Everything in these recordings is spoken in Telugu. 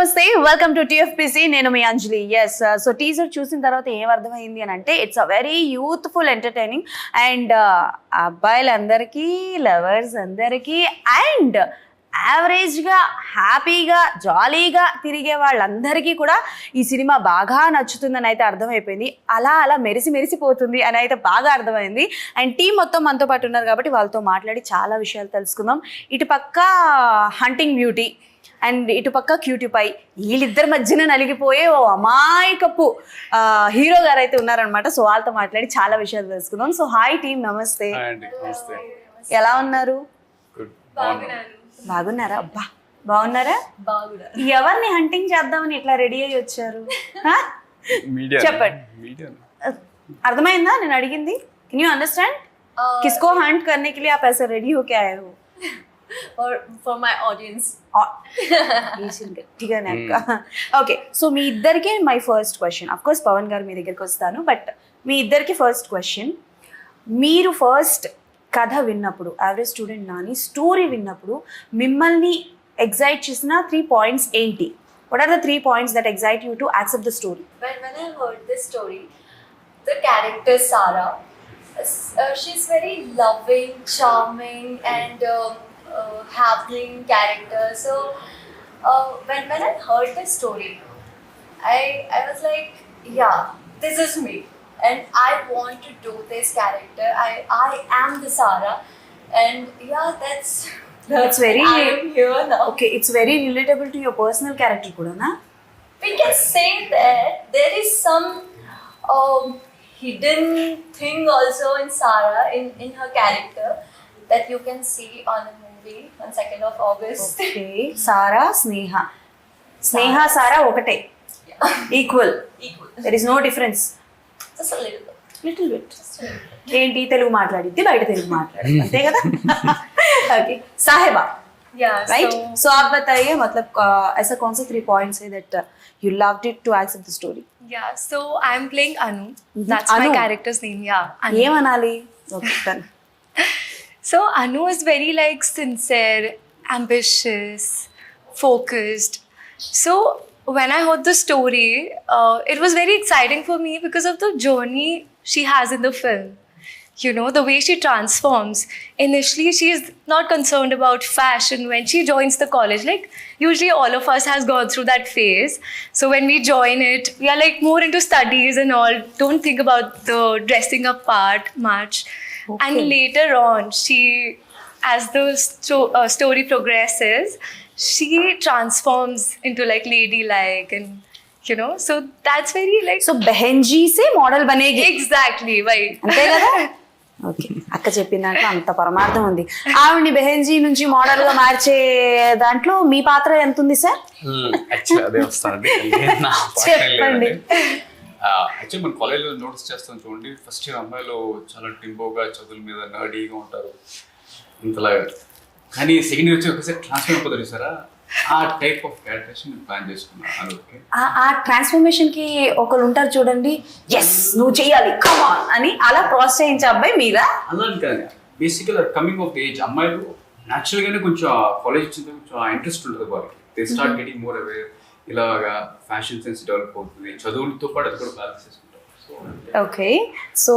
నమస్తే, వెల్కమ్ టు TFPC. నేను మీ అంజలి. ఎస్, సో టీజర్ చూసిన తర్వాత ఏం అర్థమైంది అని అంటే it's a very youthful entertaining and అబ్బాయిలందరికీ, లవర్స్ అందరికీ అండ్ యావరేజ్గా హ్యాపీగా జాలీగా తిరిగే వాళ్ళందరికీ కూడా ఈ సినిమా బాగా నచ్చుతుందని అయితే అర్థమైపోయింది. అలా అలా మెరిసిపోతుంది అని అయితే బాగా అర్థమైంది. అండ్ టీం మొత్తం మనతో పాటు ఉన్నారు కాబట్టి వాళ్ళతో మాట్లాడి చాలా విషయాలు తెలుసుకుందాం. ఇటు పక్క హంటింగ్ బ్యూటీ అండ్ ఇటు పక్క క్యూటీ పై, వీళ్ళిద్దరి మధ్యన నలిగిపోయే ఓ అమాయకపు హీరో గారు అయితే ఉన్నారనమాట. సో వాళ్ళతో మాట్లాడి చాలా విషయాలు తెలుసుకుందాం. సో హాయ్ టీమ్, నమస్తే. ఎలా ఉన్నారు? బాగున్నారా? అబ్బా బాగున్నారా? ఎవరిని హంటింగ్ చేద్దామని ఇట్లా రెడీ అయ్యి వచ్చారు? చెప్పండి, అర్థమైందా నేను అడిగింది? Can you understand? किसको हंट करने के लिए आप ऐसे रेडी होके आए हो? or for my audience. గట్టిగానే అక్క. ఓకే, సో మీ ఇద్దరికి my first question, of course Pawan garu మీ దగ్గరికి వస్తాను, బట్ మీ ఇద్దరికి ఫస్ట్ క్వశ్చన్. మీరు ఫస్ట్ కథ విన్నప్పుడు, యావరేజ్ స్టూడెంట్ నాని స్టోరీ విన్నప్పుడు మిమ్మల్ని ఎగ్జైట్ చేసిన 3 points ఏంటి? What are the 3 points that excite you to accept the story? When I heard this story, the character Sara, she's very loving, charming, and happening character. So when I heard the story, I was like, yeah, this is me, and I want to do this character. I am the Sara, and yeah, that's very, I am here now. Okay, it's very relatable to your personal character kuda na? We can say that there is some hidden thing also in Sara, in her character, that you can see on a movie on 2nd of August. Okay, Sara, Sneha, Sara ఒకటే, equal. There is no difference. Just a little bit. ఏంటి, తెలుగు మాట్లాడిద్ది, బయట తెలుగు మాట్లాడి, అంతే కదా? Okay, Saheba. Yeah, right? So आप बताइए, मतलब ऐसा कौन सा 3 points है that you loved it to accept the story? Yeah, so I'm playing Anu. That's Anu. my character's name. Yeah, Anu. ఏమనాలి? Okay, done. So Anu is very like sincere, ambitious, focused. So when I heard the story, it was very exciting for me because of the journey she has in the film. You know, the way she transforms. Initially, she is not concerned about fashion when she joins the college. Like, usually all of us has gone through that phase. So when we join it, we are like more into studies and all. Don't think about the dressing up part much. Okay. And later on, she, as the story progresses, she transforms into like ladylike and, you know, so that's very like... So బెహెన్జీ సే మోడల్ బనేగి. Exactly, right. అంతే కదా? ఓకే, అక్క చెప్పిన దాంట్లో అంత పరమార్థం ఉంది. ఆవిడ్ని బెహెన్జీ నుంచి మోడల్ గా మార్చే దాంట్లో మీ పాత్ర ఎంత ఉంది సార్? అదే వస్తానండి. చెప్పండి. యాక్చువల్లీ మన కాలేజ్లో నోటీస్ చేస్తాం చూడండి, ఫస్ట్ ఇయర్ అమ్మాయిలు చాలా టింపోగా, చదువుల మీద నర్డీగా ఉంటారు ఇంతలాగా. కానీ సెకండ్ ఇయర్ వచ్చి ఒకసారి ట్రాన్స్ఫర్ అయిపోతారు సారా, ఆ టైప్ ఆఫ్ క్యారెక్టర్స్ నేను ప్లాన్ చేసుకున్నాను. ఆ ట్రాన్స్ఫర్మేషన్ కి ఒకరు ఉంటారు చూడండి, ఎస్ నువ్వు చెయ్యాలి కమాన్ అని, అలా ప్రోత్సహించే అబ్బాయి మీరా? అలా కాదు, బేసికల్ కమింగ్ ఆఫ్ ఏజ్ అమ్మాయిలు న్యాచురల్ గానే కొంచెం కాలేజ్ వచ్చిన కొంచెం ఇంట్రెస్ట్ ఉంటుంది వాళ్ళకి. They start getting more aware, ఇలాగా ఫ్యాషన్ సెన్స్ డెవలప్ అవుతుంది, చదువులతో పాటు అది కూడా బ్యాలెన్స్ చేసుకుంటారు. ఓకే, సో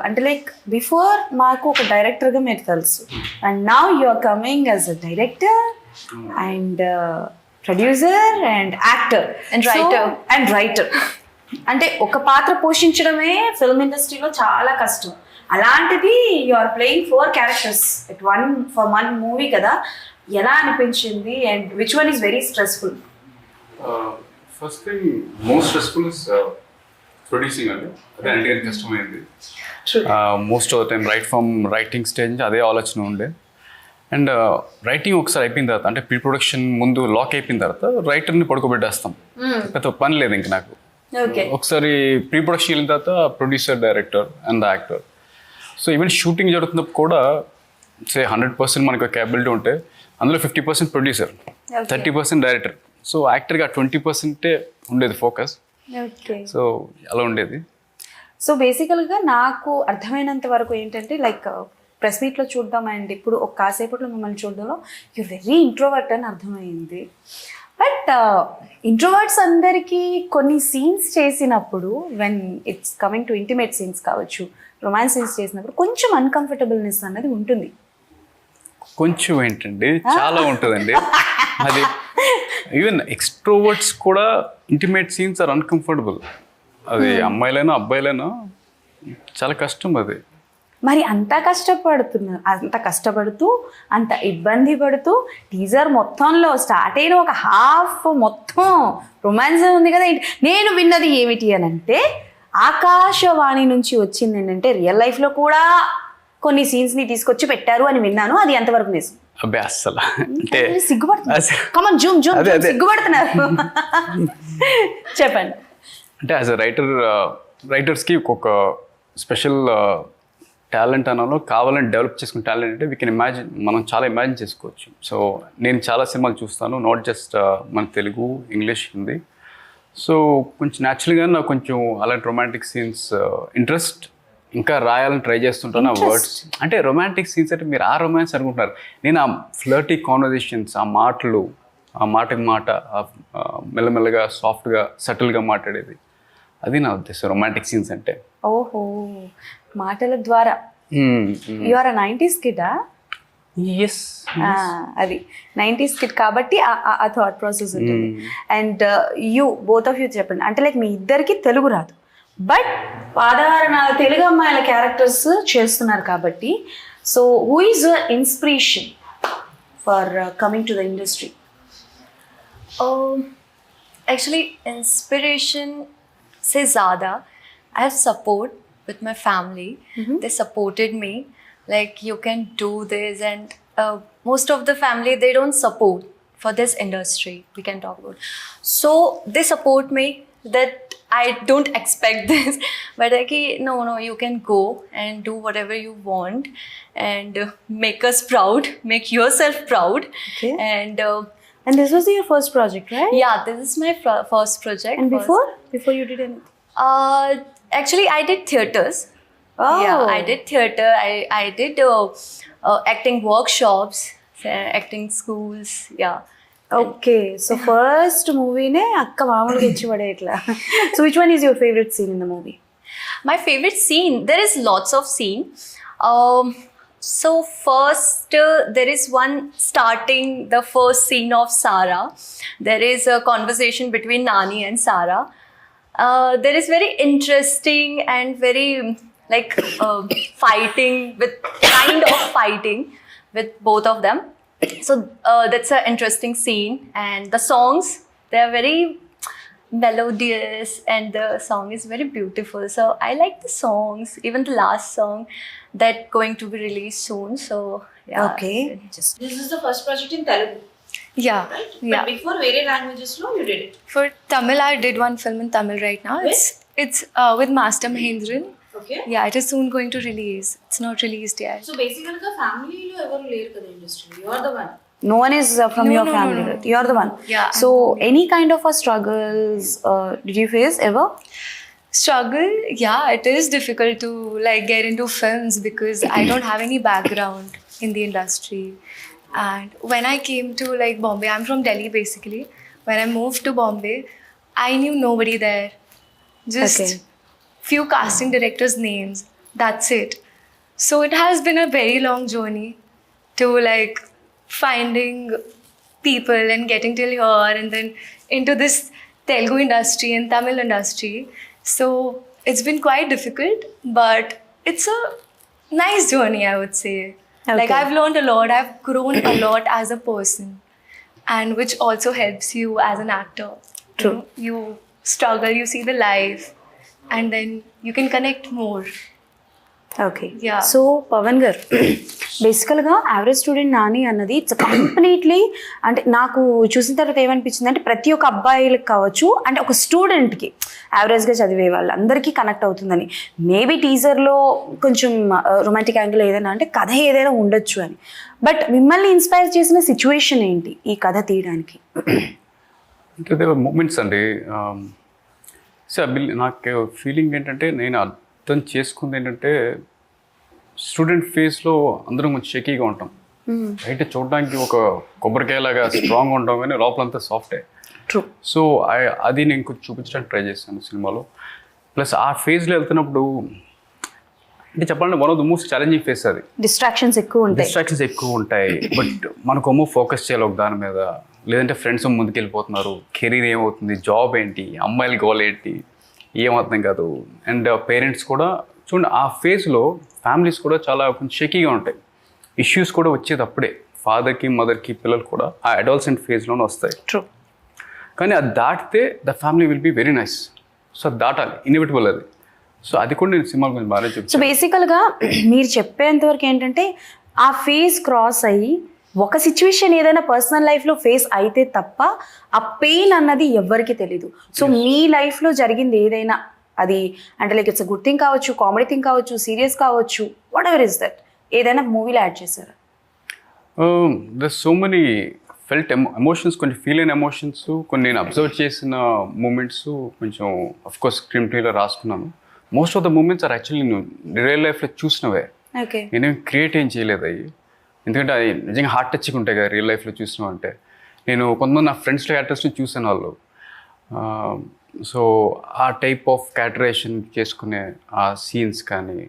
అంటే లైక్ బిఫోర్ మాకు ఒక డైరెక్టర్గా మీరు తెలుసు, and now you are coming as a director and producer and actor and writer. అంటే ఒక పాత్ర పోషించడమే ఫిల్మ్ ఇండస్ట్రీలో చాలా కష్టం. అలాంటిది you are playing 4 characters at one movie కదా, ఎలా అనిపించింది and which one is very stressful? First thing most stressful is producing అండి. అదే అంటే కష్టమైంది. Most of the time writing stage అదే ఆలోచన ఉండే. అండ్ రైటింగ్ ఒకసారి అయిపోయిన తర్వాత, అంటే ప్రీ ప్రొడక్షన్ ముందు లాక్ అయిపోయిన తర్వాత రైటర్ని పడుకోబెట్టేస్తాం, పెద్ద పని లేదు ఇంక నాకు. ఒకసారి ప్రీ ప్రొడక్షన్ వెళ్ళిన తర్వాత producer, director and the actor. So even shooting జరుగుతున్నప్పుడు కూడా 100% మనకు క్యాపబిలిటీ ఉంటే అందులో 50% ప్రొడ్యూసర్, 30% డైరెక్టర్. సో యాక్టర్గా 20% ఉండేది ఫోకస్. సో అలా ఉండేది. సో బేసికల్గా నాకు అర్థమైనంత వరకు ఏంటంటే లైక్ ప్రెస్ మీట్లో చూడడం అండ్ ఇప్పుడు ఒక కాసేపట్లో మిమ్మల్ని చూడడంలో యు వెరీ ఇంట్రోవర్ట్ అని అర్థమైంది. బట్ ఇంట్రోవర్ట్స్ అందరికీ కొన్ని సీన్స్ చేసినప్పుడు when it's coming to intimate scenes కావచ్చు, రొమాన్స్ సీన్స్ చేసినప్పుడు కొంచెం అన్కంఫర్టబుల్నెస్ అన్నది ఉంటుంది. కొంచెం ఏంటండి, చాలా ఉంటుందండి. అది ఈవెన్ ఎక్స్ట్రోవర్ట్స్ కూడా ఇంటిమేట్ సీన్స్ ఆర్ అన్కంఫర్టబుల్. అది అమ్మాయిలైనా అబ్బాయిలైనా చాలా కష్టం అది. మరి అంత కష్టపడుతూ అంత ఇబ్బంది పడుతూ టీజర్ మొత్తంలో స్టార్ట్ అయిన ఒక హాఫ్ మొత్తం రొమాన్స్ ఉంది కదా. నేను విన్నది ఏమిటి అని అంటే, ఆకాశవాణి నుంచి వచ్చింది ఏంటంటే రియల్ లైఫ్లో కూడా కొన్ని సీన్స్ని తీసుకొచ్చి పెట్టారు అని విన్నాను. అది ఎంతవరకు నిజం? అబ్బే అస్సలు అంటే సిగ్గుపడుతున్నారు. సిగ్గుపడుతున్నారు. చెప్పండి. అంటే యాజ్ అ రైటర్స్కి ఒక స్పెషల్ టాలెంట్ అనాలో, కావాలని డెవలప్ చేసుకున్న టాలెంట్ అంటే వీ కెన్ ఇమాజిన్, మనం చాలా ఇమాజిన్ చేసుకోవచ్చు. సో నేను చాలా సినిమాలు చూస్తాను, నాట్ జస్ట్ మన తెలుగు, ఇంగ్లీష్, హిందీ. సో కొంచెం న్యాచురల్గా నాకు కొంచెం అలాంటి రొమాంటిక్ సీన్స్ ఇంట్రెస్ట్, ఇంకా రాయాలని ట్రై చేస్తుంటాను. ఆ వర్డ్స్ అంటే రొమాంటిక్ సీన్స్ అంటే మీరు ఆ రొమాన్స్ అనుకుంటున్నారు. నేను ఆ ఫ్లర్టీ కాన్వర్జేషన్స్, ఆ మాటలు, ఆ మాటకి మాట మెల్లమెల్లగా సాఫ్ట్గా సటిల్గా మాట్లాడేది, అది నా ఉద్దేశం రొమాంటిక్ సీన్స్ అంటే. ఓహో, మాటల ద్వారా. You are 90s కిడా? ఎస్, అది 90s కిడ్ కాబట్టి ఆ థాట్ ప్రాసెస్ ఉంటుంది. అండ్ బోత్ ఆఫ్ యూ చెప్పండి, అంటే లైక్ మీ ఇద్దరికి తెలుగు రాదు, బట్ సాధారణ తెలుగు అమ్మాయిల క్యారెక్టర్స్ చేస్తున్నారు కాబట్టి, so who is your inspiration for coming to the industry? Actually, inspiration se zyada. I have support with my family. They supported me. Like, you can do this, and most of the family, they don't support for this industry. We can talk about. So they support me. That I don't expect this, but like, no, you can go and do whatever you want, and make us proud, make yourself proud. Okay. And this was your first project, right? yeah, this is my first project. And before you did anything? Actually, I did theaters. Oh. Yeah, I did theater. I did acting workshops, acting schools. Yeah. Okay, so first మూవీనే అక్క మామూలుగా ఇచ్చి పడేట్లా. So which one is your favourite scene in the movie? My favorite scene, there is lots of scene. So first, there is one starting the first scene of Sara. There is a conversation between Nani and Sara. There is very interesting and very like fighting with both of them. So that's an interesting scene, and the songs, they are very melodious, and the song is very beautiful. So I like the songs, even the last song that going to be released soon. So yeah. Okay. This is the first project in Telugu, Yeah, right? yeah. But before, various languages, no, you did it. For Tamil, I did one film in Tamil right now. It's with Master Mahendran. Okay. Yeah, it is soon going to release. It's not released yet. So basically, the family lo evaru leru kada industry. You are the one. No one is from your family. no. You are the one. Yeah, So any kind of a struggles did you face ever? Struggle, yeah, it is difficult to like get into films because I don't have any background in the industry. And when I came to like Bombay, I'm from Delhi basically. When I moved to Bombay, I knew nobody there. Just Okay. few casting directors' names. That's it. So it has been a very long journey to like finding people and getting till here and then into this Telugu industry and Tamil industry. So it's been quite difficult, but it's a nice journey, I would say. Like, Okay. I've learned a lot, I've grown a lot as a person, and which also helps you as an actor. True. You struggle, you see the life, and then you can connect more. Okay, Yeah. So Pawan garu, బేసికల్గా యావరేజ్ స్టూడెంట్ నాని అన్నది ఇట్స్ కంప్లీట్లీ, అంటే నాకు చూసిన తర్వాత ఏమనిపించింది అంటే ప్రతి ఒక్క అబ్బాయిలకు కావచ్చు, అంటే ఒక స్టూడెంట్కి యావరేజ్గా చదివే వాళ్ళందరికీ కనెక్ట్ అవుతుందని. మేబీ టీజర్లో కొంచెం రొమాంటిక్ యాంగిల్ ఏదైనా అంటే కథ ఏదైనా ఉండొచ్చు అని, బట్ మిమ్మల్ని ఇన్స్పైర్ చేసిన సిచ్యువేషన్ ఏంటి ఈ కథ తీయడానికి? అంటే దేవర్ మూమెంట్స్ అండి. సో నాకు ఫీలింగ్ ఏంటంటే, నేను అర్థం చేసుకుంది ఏంటంటే, స్టూడెంట్ ఫేస్లో అందరం కొంచెం షేకీగా ఉంటాం. బయట చూడడానికి ఒక కొబ్బరికాయలాగా స్ట్రాంగ్ ఉంటాం, కానీ లోపలంతా సాఫ్టే. ట్రూ. సో అది నేను కొంచెం చూపించడానికి ట్రై చేశాను సినిమాలో. ప్లస్ ఆ ఫేజ్లో వెళ్తున్నప్పుడు అంటే చెప్పాలంటే one of the most challenging face అది. డిస్ట్రాక్షన్స్ ఎక్కువ ఉంటాయి. డిస్ట్రాక్షన్స్ ఎక్కువ ఉంటాయి, బట్ మనకేమో ఫోకస్ చేయాలి ఒక దాని మీద, లేదంటే ఫ్రెండ్స్ ముందుకు వెళ్ళిపోతున్నారు, కెరీర్ ఏమవుతుంది, జాబ్ ఏంటి, అమ్మాయిల గోల్ ఏంటి ఏమవుతుంది కాదు. అండ్ పేరెంట్స్ కూడా చూడండి ఆ ఫేజ్లో ఫ్యామిలీస్ కూడా చాలా కొంచెం షేకీగా ఉంటాయి, ఇష్యూస్ కూడా వచ్చేది అప్పుడే, ఫాదర్కి మదర్కి పిల్లలు కూడా ఆ అడాల్సెంట్ ఫేజ్లోనే వస్తాయి. ట్రూ. కానీ అది దాటితే the family will be very nice. So అది దాటాలి, ఇన్ఎవిటబుల్ అది. సో అది కూడా నేను సినిమా గురించి బాగా సో చెప్తాను. బేసికల్గా మీరు చెప్పేంతవరకు ఏంటంటే ఆ ఫేజ్ క్రాస్ అయ్యి ఒక సిచ్యువేషన్ ఏదైనా పర్సనల్ లైఫ్లో ఫేస్ అయితే తప్ప ఆ పెయిన్ అన్నది ఎవ్వరికి తెలీదు. సో మీ లైఫ్లో జరిగింది ఏదైనా అది అంటే లైక్ ఇట్స్ గుడ్ థింగ్ కావచ్చు, కామెడీ థింగ్ కావచ్చు, సీరియస్ కావచ్చు, వాట్ ఎవర్ ఇస్ దట్, ఏదైనా మూవీలో యాడ్ చేశారు? There so many felt emotions, కొంచెం ఫీల్ అయిన ఎమోషన్స్, కొన్ని నేను అబ్జర్వ్ చేసిన మూమెంట్స్ కొంచెం అఫ్కోర్స్ స్క్రీన్ ప్లేలో రాసుకున్నాను. Most of the moments are actually నేను రియల్ లైఫ్లో చూసినవే, ఓకే. నేనేం క్రియేట్ ఏం చేయలేదు అవి. ఎందుకంటే అది నిజంగా హార్ట్ టచ్గా ఉంటాయి కదా రియల్ లైఫ్లో చూసినాం అంటే. నేను కొంతమంది నా ఫ్రెండ్స్లో క్యారెక్టర్స్ని చూసాను వాళ్ళు. సో ఆ టైప్ ఆఫ్ క్యారెక్టరేషన్ చేసుకునే ఆ సీన్స్ కానీ.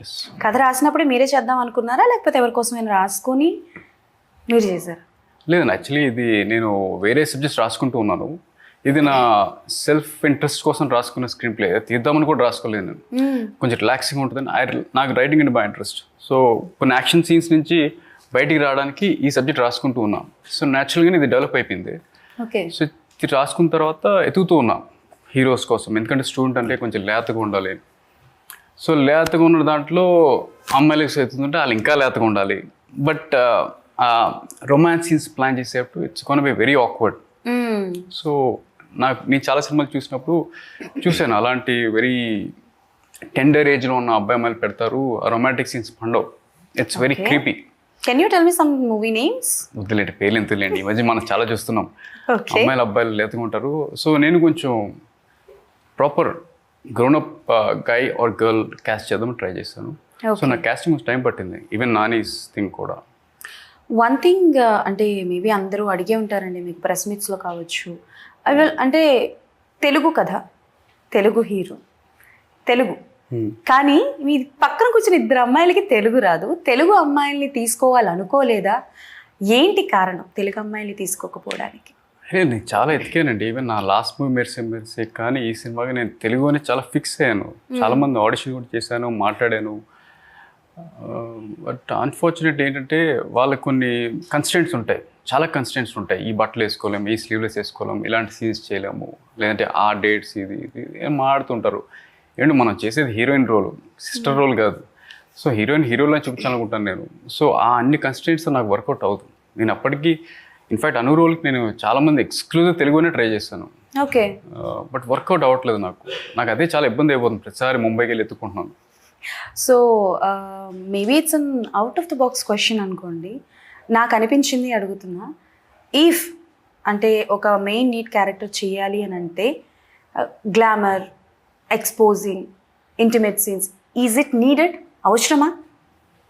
ఎస్. కథ రాసినప్పుడే మీరే చేద్దాం అనుకున్నారా లేకపోతే ఎవరికోసమైనా రాసుకొని మీరు చేశారా? లేదు, యాక్చువల్లీ ఇది నేను వేరే సబ్జెక్ట్స్ రాసుకుంటూ ఉన్నాను. ఇది నా సెల్ఫ్ ఇంట్రెస్ట్ కోసం రాసుకున్న స్క్రీన్ ప్లే, తీద్దామని కూడా రాసుకోలేదు నేను. కొంచెం రిలాక్సింగ్ ఉంటుందని నాకు రైటింగ్ అంటే బాగా ఇంట్రెస్ట్. సో కొన్ని యాక్షన్ సీన్స్ నుంచి బయటికి రావడానికి ఈ సబ్జెక్ట్ రాసుకుంటూ ఉన్నాను. సో న్యాచురల్గానే ఇది డెవలప్ అయిపోయింది. ఓకే. సో ఇది రాసుకున్న తర్వాత ఎతుకుతూ ఉన్నా హీరోస్ కోసం, ఎందుకంటే స్టూడెంట్ అంటే కొంచెం లేతగా ఉండాలి. సో లేతగా ఉన్న దాంట్లో అమ్మాయిలకు ఎత్తుతుంటే వాళ్ళు ఇంకా లేతగా ఉండాలి. బట్ రొమాన్స్ సీన్స్ ప్లాన్ చేసేటప్పుడు it's gonna be very awkward. So నేను చాలా సినిమాలు చూసినప్పుడు చూశాను అలాంటి వెరీ టెండర్ ఏజ్లో ఉన్న అబ్బాయి అమ్మాయిలు పెడతారు, రొమాంటిక్ సీన్స్ పండవు. It's very creepy. Can you tell me some movie names? వద్దులేండి, పేర్లు ఎంతులేండి, ఈ మధ్య మనం చాలా చూస్తున్నాం అమ్మాయిలు అబ్బాయిలు లేతకుంటారు. సో నేను కొంచెం proper grown-up guy or girl caste చేద్దామని ట్రై చేశాను. సో నా క్యాస్టింగ్ కొంచెం టైం పట్టింది, ఈవెన్ నానీస్ థింగ్ కూడా. వన్ థింగ్ అంటే మేబీ అందరూ అడిగే ఉంటారండి మీకు ప్రెస్ మీట్స్లో కావచ్చు, అంటే తెలుగు కథ, తెలుగు హీరో, తెలుగు, కానీ మీ పక్కన కూర్చుని ఇద్దరు అమ్మాయిలకి తెలుగు రాదు, తెలుగు అమ్మాయిల్ని తీసుకోవాలనుకోలేదా? ఏంటి కారణం తెలుగు అమ్మాయిల్ని తీసుకోకపోవడానికి? నేను చాలా ఎతికానండి. ఈవెన్ నా లాస్ట్ మూవీ మెర్సే కానీ ఈ సినిమాకి నేను తెలుగు అని చాలా ఫిక్స్ అయ్యాను. చాలామంది ఆడిషన్ కూడా చేశాను, మాట్లాడాను. బట్ అన్ఫార్చునేట్ ఏంటంటే వాళ్ళకి కొన్ని కన్స్టెంట్స్ ఉంటాయి, చాలా కన్స్టెంట్స్ ఉంటాయి. ఈ బట్టలు వేసుకోలేము, ఈ స్లీవ్లెస్ వేసుకోలేము, ఇలాంటి సీన్స్ చేయలేము, లేదంటే ఆ డేట్స్ ఇది ఏం మాడుతుంటారు. ఏంటంటే మనం చేసేది హీరోయిన్ రోల్, సిస్టర్ రోల్ కాదు. సో హీరోలా చూపించాలనుకుంటాను నేను. సో ఆ అన్ని కన్స్టెంట్స్ నాకు వర్కౌట్ అవుతుంది. నేను అప్పటికి ఇన్ఫ్యాక్ట్ అను రోల్కి నేను చాలామంది ఎక్స్క్లూజివ్ తెలుగునే ట్రై చేశాను. ఓకే. బట్ వర్కౌట్ అవ్వట్లేదు నాకు అదే చాలా ఇబ్బంది అయిపోతుంది. ప్రతిసారి ముంబైకి వెళ్ళి ఎత్తుకుంటున్నాను. So maybe it's an out of the box question అనుకోండి, నాకు అనిపించింది అడుగుతున్నా. ఇఫ్ అంటే ఒక మెయిన్ లీడ్ క్యారెక్టర్ చేయాలి అని అంటే glamour, exposing, intimate scenes, is it needed? అవసరమా?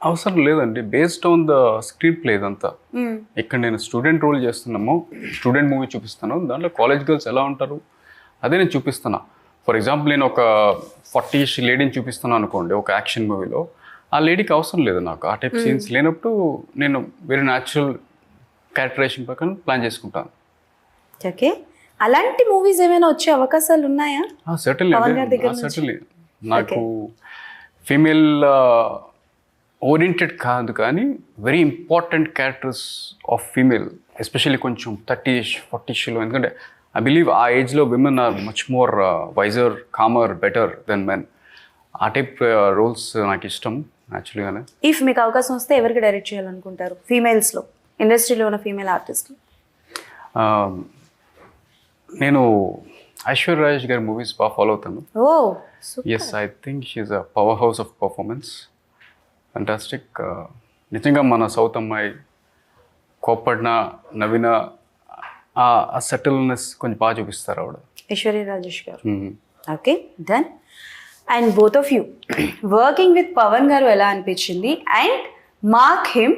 అవసరం లేదండి, based on the screen play ఇదంతా. ఇక్కడ నేను స్టూడెంట్ రోల్ చేస్తున్నాము, స్టూడెంట్ మూవీ చూపిస్తాను, దాంట్లో కాలేజ్ గర్ల్స్ ఎలా ఉంటారు అదే నేను చూపిస్తున్నా. ఫర్ ఎగ్జాంపుల్ నేను ఒక 40-ish లేడీని చూపిస్తున్నాను అనుకోండి ఒక యాక్షన్ మూవీలో, ఆ లేడీకి అవసరం లేదు నాకు. ఆ టైప్ సీన్స్ లేనప్పుడు నేను వెరీ న్యాచురల్ క్యారెక్టరేషన్ ప్రకారం ప్లాన్ చేసుకుంటాను. ఓకే. అలాంటి మూవీస్ ఏమైనా వచ్చే అవకాశాలు ఉన్నాయా? సర్టన్లీ. నాకు ఫీమేల్ ఓరియంటెడ్ కాదు కానీ very important characters of female, especially కొంచెం 30-ish 40-ishలో. ఎందుకంటే I believe ఆ ఏజ్లో women are much more wiser, calmer, better than men. ఆ టైప్ రోల్స్ నాకు ఇష్టం యాక్చువల్గానే. ఇఫ్ మీకు అవకాశం వస్తే ఎవరికి డైరెక్ట్ చేయాలనుకుంటారు ఫీమేల్స్లో, ఇండస్ట్రీలో ఉన్న ఫీమేల్ ఆర్టిస్ట్లు? నేను ఐశ్వర్య రాజేష్ గారి మూవీస్ బాగా ఫాలో అవుతాను. Oh yes, I think she's a power house of performance. Fantastic. నిజంగా మన సౌత్ అమ్మాయి కోప్పడిన, నవీన, ఆ సెటిల్నెస్ కొంచెం బాగా చూపిస్తారు ఆవిడ, Aishwarya Rajesh garu. Okay, done. And both of you working with Pawan garu ఎలా అనిపించింది? And mark him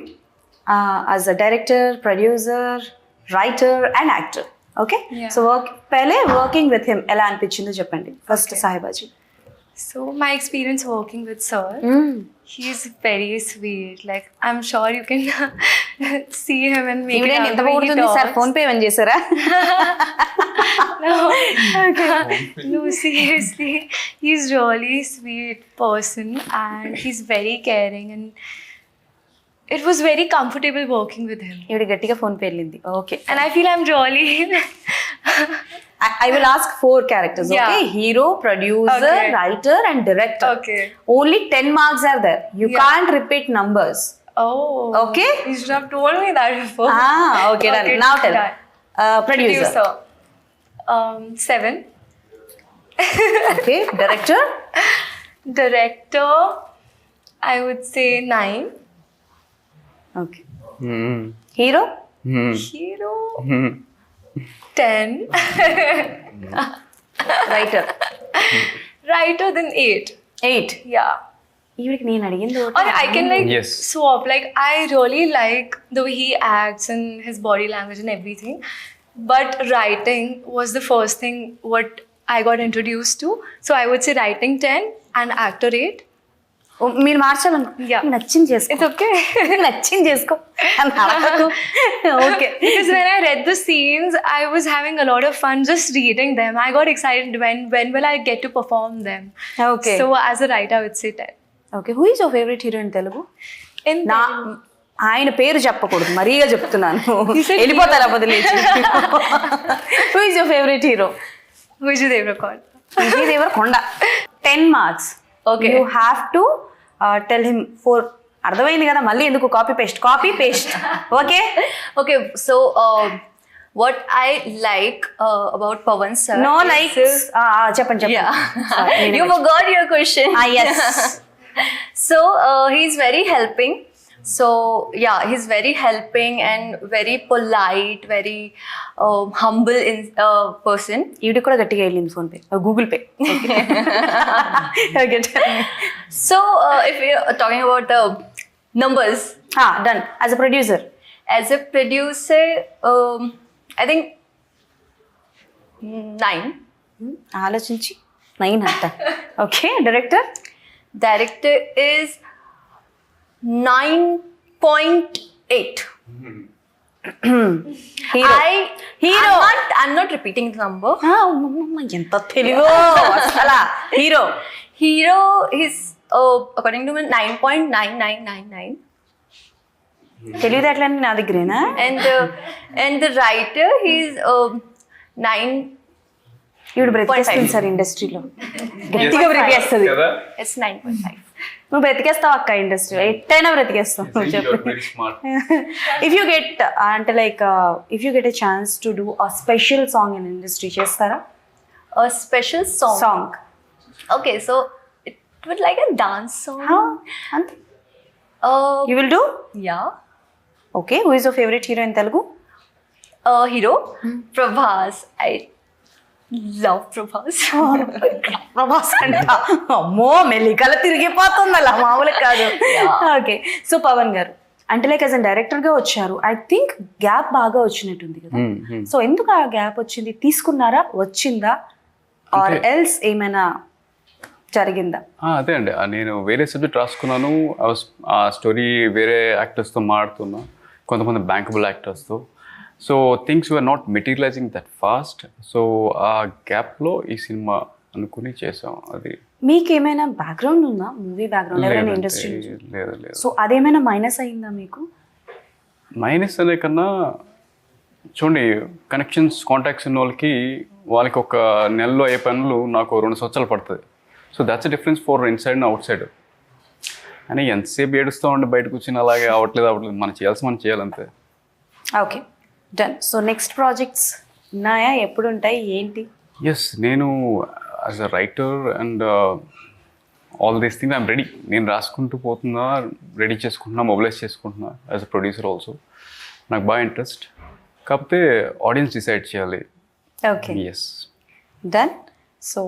as a director, producer, writer and actor. Okay Yeah. So working with him ఎలా అనిపించిందో చెప్పండి first Saibaji. So my experience working with sir, he's very sweet. Like I'm sure you can see him and make it ఈవిడేం out ఎంత the way he పొగుడుతుంది సార్, talks. ఫోన్ పే ఏమని చేశారా? No, seriously, he's really sweet person and he's very caring and it was very comfortable working with him. ఈవిడ గట్టిగా ఫోన్ పే వెళ్ళింది. Okay And I feel I'm really I will ask 4 characters. Yeah. Okay, hero, producer, Okay. writer, and director. okay. Only 10 marks are there. You Yeah. can't repeat numbers. Oh, Okay. You should have told me that before. Okay, done. Okay, Now tell. done. Producer. 7. Okay, director. Director, I would say 9. Okay. Hero. Hero, 10. Writer. Writer, then 8. 8. Yeah. ఈవిడికి నేను అడిగింది ఒకటి. Or I can like Yes. swap. Like I really like the way he acts and his body language and everything. But writing was the first thing what I got introduced to. So I would say writing 10 and actor 8. ఓ, మీరు మార్చాలను Yeah. నచ్చింది చేసుకో. It's okay. నీకు నచ్చింది చేసుకో అని అడగకు. Okay Because when I read the scenes, I was having a lot of fun just reading them. I got excited when will I get to perform them. Okay. So as a writer, I would say 10. Okay who is your favourite hero in Telugu? In నా ఆయన పేరు చెప్పకూడదు, మరీగా చెప్తున్నాను. said వెళ్ళిపోతారా వదిలేసి. Who is your favourite hero? Vijay Deverakonda. Vijay Deverakonda. 10 marks. Okay. You have to tell him 4. అర్థమైంది కదా, మళ్ళీ ఎందుకు copy paste. Okay Okay, so what I like about Pawan sir. No is, likes. చెప్పండి Yeah, చెప్పండి. you forgot your question. Yes. So he's very helping. So yeah, he's very helping and very polite, very humble person. ఈవిడ కూడా గట్టిగా వెళ్ళింది phone pay, Google pay. Okay So if you're talking about the numbers, done. As a producer. as a producer, I think 9. ఆలోచించి 9 అంట. Okay director. Director is 9.8. Hero. Hero. I'm not repeating the number. ఎంత తెలుగో అసలా. Hero. Hero is according to me 9.9999. తెలియదట్లని నా దగ్గరేనా? And the writer he's 9. ఈవిడ బ్రతికేస్తుంది సార్ ఇండస్ట్రీలో, గట్టిగా బ్రతికేస్తుంది. కదా. It's 9.5. నువ్వు బ్రతికేస్తావు అక్క ఇండస్ట్రీలో, ఎట్టైనా బ్రతికేస్తావు. నువ్వు చెప్పు. Very smart. If you get అంటే like if you get a chance to do a special song in industry చేస్తారా? A special song. Song Okay, so it would like a dance song. అంతే. Uh, you will do. yeah. Okay who is your favourite hero in Telugu? Hero Prabhas. I love Prabhas. Prabhas అంట. అమ్మో మెల్లికల తిరిగిపోతుంది అలా, మామూలు కాదు. ఓకే సో పవన్ గారు అంటే లైక్ యాజ్ అ డైరెక్టర్గా వచ్చారు. ఐ థింక్ గ్యాప్ బాగా వచ్చినట్టుంది కదా. సో ఎందుకు ఆ గ్యాప్ వచ్చింది? తీసుకున్నారా, వచ్చిందా, ఆర్ ఎల్స్ ఏమైనా జరిగిందా? అదే అండి, నేను వేరే సబ్జెక్ట్ రాసుకున్నాను. ఆ స్టోరీ వేరే యాక్టర్స్తో మాడుతున్నా, కొంతమంది బ్యాంకబుల్ యాక్టర్స్తో. So things were not materialising that fast. So ఆ గ్యాప్లో ఈ సినిమా అనుకుని చేసాం. అది మీకు ఏమైనా బ్యాక్గ్రౌండ్ ఉందా, మూవీ బ్యాక్గ్రౌండ్ ఎవరైనా లేదంటే ఇండస్ట్రీ? లేదు. సో అదేమైనా మైనస్ అయిందా మీకు? మైనస్ అనే కన్నా చూడండి, కనెక్షన్స్ కాంటాక్ట్స్ ఉన్న వాళ్ళకి ఒక నెలలో అయ్యే పనులు నాకు 2 సంవత్సరాలు పడుతుంది. So that's a difference for inside and outside. అని ఎంతసేపు ఏడుస్తూ ఉండి బయటకు వచ్చిన అలాగే అవ్వట్లేదు. మనం చేయాలంతే. Okay done. So next projects ఉన్నాయా, ఎప్పుడు ఉంటాయి, ఏంటి? ఎస్, నేను as a writer and all these things I'm ready. నేను రాసుకుంటూ పోతున్నా, రెడీ చేసుకుంటున్నా, మొబిలైజ్ చేసుకుంటున్నా యాజ్ అ ప్రొడ్యూసర్ ఆల్సో. నాకు బాగా ఇంట్రెస్ట్, కాకపోతే ఆడియన్స్ డిసైడ్ చేయాలి. Okay yes, done. So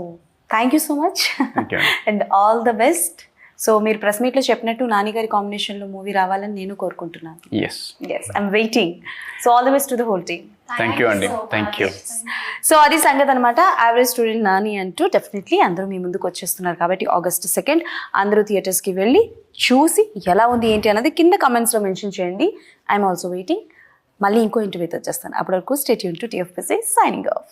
thank you so much thank you. And all the best so మీరు ప్రెస్ మీట్లో చెప్పినట్టు నాని గారి కాంబినేషన్లో మూవీ రావాలని నేను కోరుకుంటున్నాను. Yes, yes, I'm waiting. So all the best to the whole team. Thank you అండి, థ్యాంక్ యూ. సో అది సంగతి అనమాట. యావరేజ్ స్టూడెంట్ నాని అంటూ డెఫినెట్లీ అందరూ మీ ముందుకు వచ్చేస్తున్నారు కాబట్టి August 2 అందరూ థియేటర్స్కి వెళ్ళి చూసి ఎలా ఉంది ఏంటి అన్నది కింద కమెంట్స్లో మెన్షన్ చేయండి. I'm also waiting. మళ్ళీ ఇంకో ఇంటర్వ్యూతో వచ్చేస్తాను. అప్పటి వరకు stay tune to TFPC signing off.